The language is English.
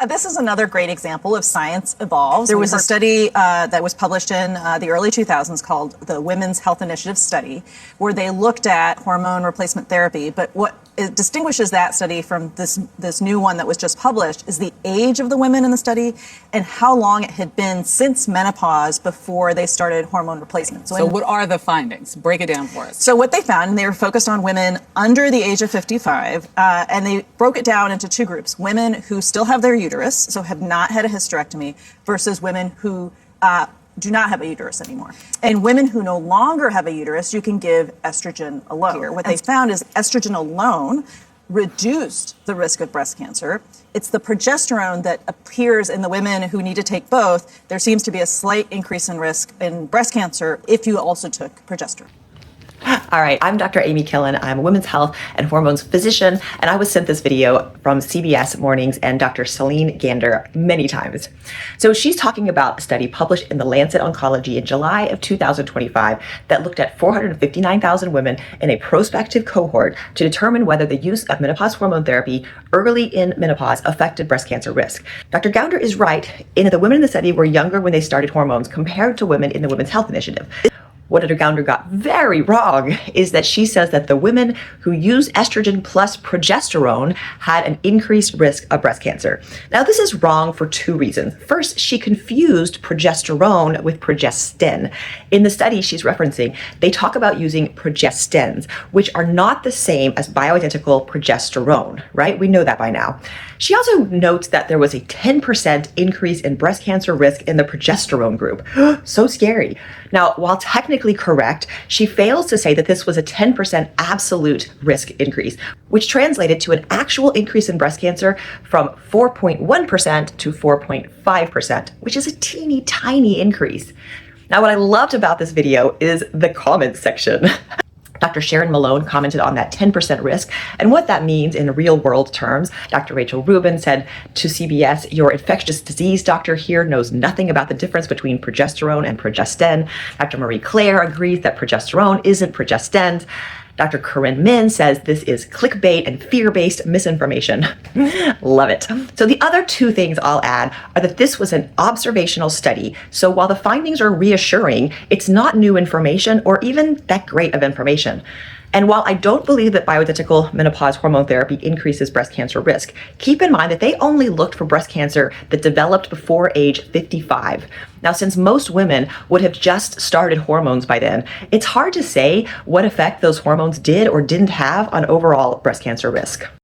This is another great example of science evolves. There was a study that was published in the early 2000s called the Women's Health Initiative Study, where they looked at hormone replacement therapy. But what distinguishes that study from this new one that was just published is the age of the women in the study and how long it had been since menopause before they started hormone replacement. So what are the findings? Break it down for us. So what they found, and they were focused on women under the age of 55, and they broke it down into two groups: women who still have their uterus, so have not had a hysterectomy, versus women who do not have a uterus anymore. And women who no longer have a uterus, you can give estrogen alone. Here, what they found is estrogen alone reduced the risk of breast cancer. It's the progesterone that appears in the women who need to take both. There seems to be a slight increase in risk in breast cancer if you also took progesterone. All right, I'm Dr. Amy Killen. I'm a women's health and hormones physician, and I was sent this video from CBS Mornings and Dr. Celine Gander many times. So she's talking about a study published in the Lancet Oncology in July of 2025 that looked at 459,000 women in a prospective cohort to determine whether the use of menopause hormone therapy early in menopause affected breast cancer risk. Dr. Gander is right in that the women in the study were younger when they started hormones compared to women in the Women's Health Initiative. What Dr. Gounder got very wrong is that she says that the women who use estrogen plus progesterone had an increased risk of breast cancer. Now, this is wrong for two reasons. First, she confused progesterone with progestin. In the study she's referencing, they talk about using progestins, which are not the same as bioidentical progesterone, right? We know that by now. She also notes that there was a 10% increase in breast cancer risk in the progesterone group. So scary. Now, while technically correct, she fails to say that this was a 10% absolute risk increase, which translated to an actual increase in breast cancer from 4.1% to 4.5%, which is a teeny tiny increase. Now, what I loved about this video is the comments section. Dr. Sharon Malone commented on that 10% risk and what that means in real world terms. Dr. Rachel Rubin said to CBS, "Your infectious disease doctor here knows nothing about the difference between progesterone and progestin." Dr. Marie Claire agrees that progesterone isn't progestin. Dr. Corinne Min says this is clickbait and fear-based misinformation. Love it. So the other two things I'll add are that this was an observational study. So while the findings are reassuring, it's not new information or even that great of information. And while I don't believe that bioidentical menopause hormone therapy increases breast cancer risk, keep in mind that they only looked for breast cancer that developed before age 55. Now, since most women would have just started hormones by then, it's hard to say what effect those hormones did or didn't have on overall breast cancer risk.